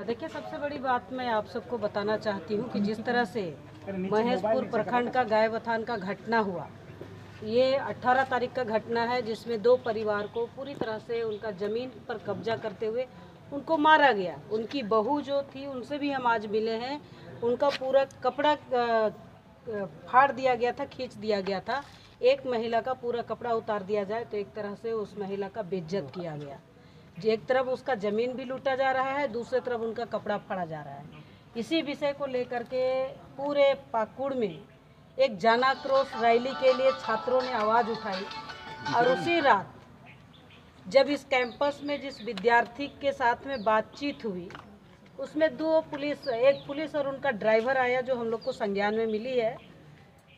देखिए, सबसे बड़ी बात मैं आप सबको बताना चाहती हूँ कि जिस तरह से महेशपुर प्रखंड का गायबथान का घटना हुआ, ये 18 तारीख का घटना है, जिसमें 2 परिवार को पूरी तरह से उनका ज़मीन पर कब्जा करते हुए उनको मारा गया। उनकी बहू जो थी, उनसे भी हम आज मिले हैं। उनका पूरा कपड़ा फाड़ दिया गया था, खींच दिया गया था। एक महिला का पूरा कपड़ा उतार दिया जाए तो एक तरह से उस महिला का बेइज्जत किया गया। एक तरफ उसका ज़मीन भी लूटा जा रहा है, दूसरी तरफ उनका कपड़ा फाड़ा जा रहा है। इसी विषय को लेकर के पूरे पाकुड़ में एक जन आक्रोश रैली के लिए छात्रों ने आवाज़ उठाई। और उसी रात जब इस कैंपस में जिस विद्यार्थी के साथ में बातचीत हुई, उसमें एक पुलिस और उनका ड्राइवर आया, जो हम लोग को संज्ञान में मिली है।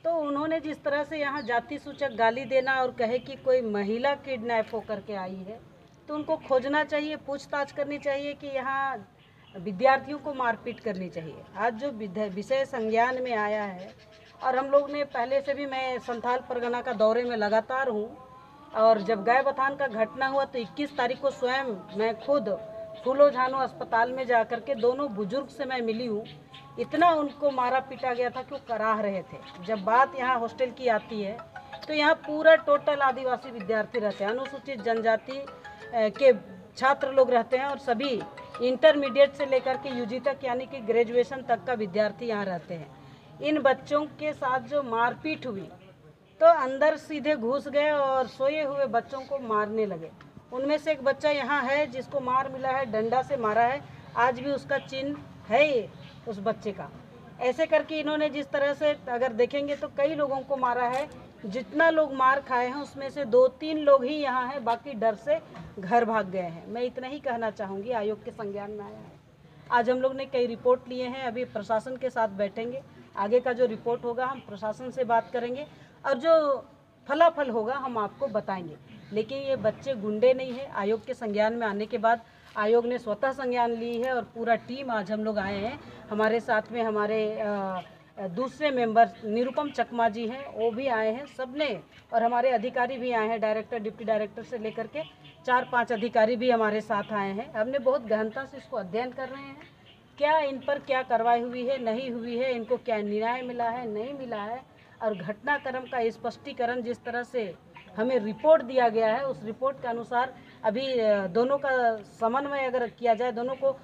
तो उन्होंने जिस तरह से यहाँ जाति सूचक गाली देना और कहे कि कोई महिला किडनैप होकर के आई है, तो उनको खोजना चाहिए, पूछताछ करनी चाहिए कि यहाँ विद्यार्थियों को मारपीट करनी चाहिए। आज जो विषय संज्ञान में आया है, और हम लोग ने पहले से भी, मैं संथाल परगना का दौरे में लगातार हूँ, और जब गायबथान का घटना हुआ तो 21 तारीख को स्वयं मैं खुद फूलो झानो अस्पताल में जा कर के दोनों बुजुर्ग से मैं मिली हूँ। इतना उनको मारा पीटा गया था कि वो कराह रहे थे। जब बात यहाँ हॉस्टल की आती है तो यहाँ पूरा टोटल आदिवासी विद्यार्थी रहते हैं, अनुसूचित जनजाति के छात्र लोग रहते हैं, और सभी इंटरमीडिएट से लेकर के यूजी तक यानी कि ग्रेजुएशन तक का विद्यार्थी यहाँ रहते हैं। इन बच्चों के साथ जो मारपीट हुई तो अंदर सीधे घुस गए और सोए हुए बच्चों को मारने लगे। उनमें से एक बच्चा यहाँ है जिसको मार मिला है, डंडा से मारा है, आज भी उसका चिन्ह है उस बच्चे का। ऐसे करके इन्होंने जिस तरह से अगर देखेंगे तो कई लोगों को मारा है। जितना लोग मार खाए हैं उसमें से 2-3 लोग ही यहाँ हैं, बाकी डर से घर भाग गए हैं। मैं इतना ही कहना चाहूँगी। आयोग के संज्ञान में आया है। आज हम लोग ने कई रिपोर्ट लिए हैं, अभी प्रशासन के साथ बैठेंगे। आगे का जो रिपोर्ट होगा हम प्रशासन से बात करेंगे, और जो फलाफल होगा हम आपको बताएंगे। लेकिन ये बच्चे गुंडे नहीं है। आयोग के संज्ञान में आने के बाद आयोग ने स्वतः संज्ञान ली है, और पूरा टीम आज हम लोग आए हैं। हमारे साथ में हमारे दूसरे मेंबर निरुपम चकमा जी हैं, वो भी आए हैं सबने, और हमारे अधिकारी भी आए हैं, डायरेक्टर, डिप्टी डायरेक्टर से लेकर के 4-5 अधिकारी भी हमारे साथ आए हैं। हमने बहुत गहनता से इसको अध्ययन कर रहे हैं, क्या इन पर क्या कार्रवाई हुई है, नहीं हुई है, इनको क्या न्याय मिला है, नहीं मिला है, और घटनाक्रम का स्पष्टीकरण जिस तरह से हमें रिपोर्ट दिया गया है, उस रिपोर्ट के अनुसार अभी दोनों का समन्वय अगर किया जाए, दोनों को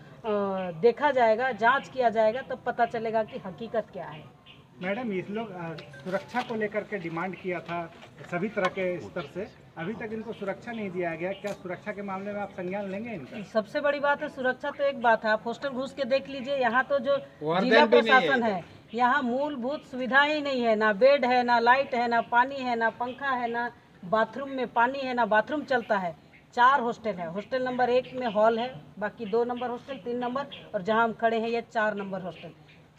देखा जाएगा, जांच किया जाएगा, तब पता चलेगा कि हकीकत क्या है। मैडम, इस लोग सुरक्षा को लेकर के डिमांड किया था सभी तरह के स्तर से, अभी तक इनको सुरक्षा नहीं दिया गया। क्या सुरक्षा के मामले में आप संज्ञान लेंगे इनका? सबसे बड़ी बात है सुरक्षा। तो एक बात है, आप हॉस्टल घुस के देख लीजिए, यहाँ तो जो जिला प्रशासन है, यहाँ मूलभूत सुविधा ही नहीं है। ना बेड है, ना लाइट है, ना पानी है, ना पंखा है, ना बाथरूम में पानी है, ना बाथरूम चलता है। 4 हॉस्टल है। हॉस्टल नंबर 1 में हॉल है, बाकी 2 नंबर हॉस्टल, 3 नंबर, और जहाँ हम खड़े हैं ये 4 नंबर हॉस्टल।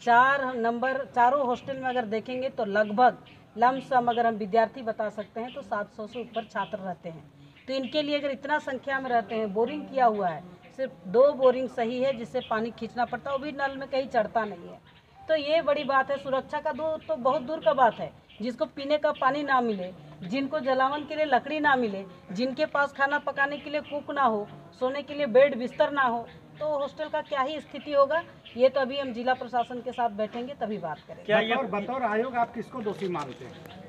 4 नंबर चारों हॉस्टल में अगर देखेंगे तो लगभग लमसम अगर हम विद्यार्थी बता सकते हैं तो 700 से ऊपर छात्र रहते हैं। तो इनके लिए अगर इतना संख्या में रहते हैं, बोरिंग किया हुआ है, सिर्फ 2 बोरिंग सही है जिससे पानी खींचना पड़ता है, वो भी नल में कहीं चढ़ता नहीं है। तो ये बड़ी बात है। सुरक्षा का तो बहुत दूर का बात है। जिसको पीने का पानी ना मिले, जिनको जलावन के लिए लकड़ी ना मिले, जिनके पास खाना पकाने के लिए कुक ना हो, सोने के लिए बेड बिस्तर ना हो, तो हॉस्टल का क्या ही स्थिति होगा। ये तो अभी हम जिला प्रशासन के साथ बैठेंगे तभी बात करेंगे। क्या ये बतौर आयोग आप किसको दोषी मानते हैं?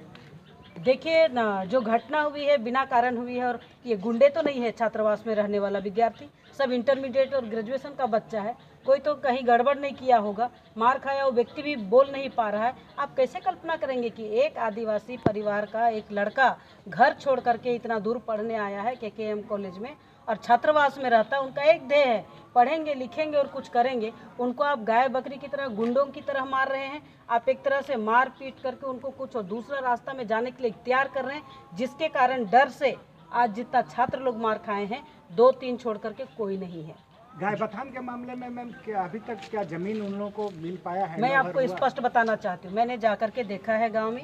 देखिए ना, जो घटना हुई है बिना कारण हुई है, और ये गुंडे तो नहीं है। छात्रावास में रहने वाला विद्यार्थी सब इंटरमीडिएट और ग्रेजुएशन का बच्चा है। कोई तो कहीं गड़बड़ नहीं किया होगा। मार खाया वो व्यक्ति भी बोल नहीं पा रहा है। आप कैसे कल्पना करेंगे कि एक आदिवासी परिवार का एक लड़का घर छोड़ करके इतना दूर पढ़ने आया है केकेएम कॉलेज में, और छात्रावास में रहता है। उनका एक ध्येय है, पढ़ेंगे लिखेंगे और कुछ करेंगे। उनको आप गाय बकरी की तरह, गुंडों की तरह मार रहे हैं। आप एक तरह से मार पीट करके उनको कुछ और दूसरा रास्ता में जाने के लिए इख्तियार कर रहे हैं, जिसके कारण डर से आज जितना छात्र लोग मार खाए हैं, 2-3 छोड़ करके कोई नहीं है। गायबथान के मामले में मैम, क्या अभी तक क्या जमीन उन लोगों को मिल पाया है? मैं आपको स्पष्ट बताना चाहती हूँ, मैंने जाकर के देखा है गांव में।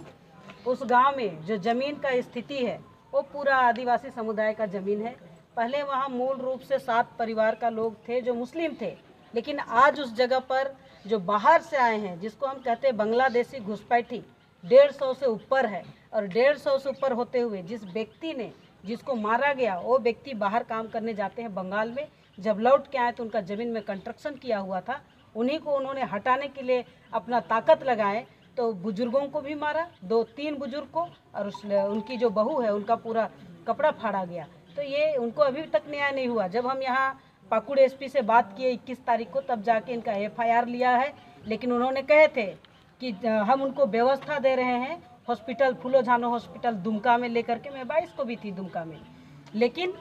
उस गांव में जो जमीन का स्थिति है वो पूरा आदिवासी समुदाय का जमीन है। पहले वहाँ मूल रूप से 7 परिवार का लोग थे जो मुस्लिम थे, लेकिन आज उस जगह पर जो बाहर से आए हैं, जिसको हम कहते हैं बांग्लादेशी घुसपैठी, 150 से ऊपर है। और 150 से ऊपर होते हुए जिस व्यक्ति ने जिसको मारा गया, वो व्यक्ति बाहर काम करने जाते हैं बंगाल में, जब लौट के आए तो उनका ज़मीन में कंस्ट्रक्शन किया हुआ था, उन्हीं को उन्होंने हटाने के लिए अपना ताकत लगाए तो बुजुर्गों को भी मारा, 2-3 बुजुर्ग को, और उनकी जो बहू है उनका पूरा कपड़ा फाड़ा गया। तो ये उनको अभी तक न्याय नहीं हुआ। जब हम यहाँ पाकुड़ एसपी से बात किए 21 तारीख को, तब जाके इनका FIR लिया है, लेकिन उन्होंने कहे थे कि हम उनको व्यवस्था दे रहे हैं हॉस्पिटल फूलो झानो हॉस्पिटल दुमका में लेकर के। मैं 22 को भी थी दुमका में, लेकिन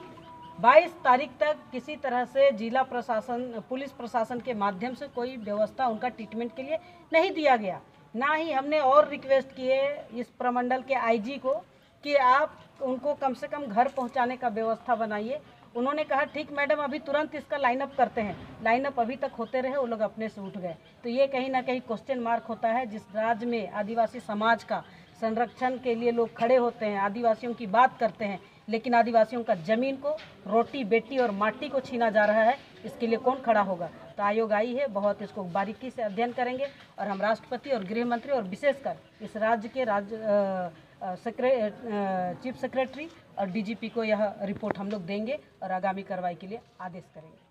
22 तारीख तक किसी तरह से जिला प्रशासन पुलिस प्रशासन के माध्यम से कोई व्यवस्था उनका ट्रीटमेंट के लिए नहीं दिया गया। ना ही हमने और रिक्वेस्ट किए इस प्रमंडल के IG को कि आप उनको कम से कम घर पहुंचाने का व्यवस्था बनाइए। उन्होंने कहा ठीक मैडम, अभी तुरंत इसका लाइनअप करते हैं। लाइनअप अभी तक होते रहे, वो लोग अपने से उठ गए। तो ये कहीं ना कहीं क्वेश्चन मार्क होता है। जिस राज्य में आदिवासी समाज का संरक्षण के लिए लोग खड़े होते हैं, आदिवासियों की बात करते हैं, लेकिन आदिवासियों का ज़मीन को, रोटी बेटी और माटी को छीना जा रहा है, इसके लिए कौन खड़ा होगा। तो आयोग आई है, बहुत इसको बारीकी से अध्ययन करेंगे और हम राष्ट्रपति और गृह मंत्री और विशेषकर इस राज्य के चीफ सेक्रेटरी और DGP को यह रिपोर्ट हम लोग देंगे और आगामी कार्रवाई के लिए आदेश करेंगे।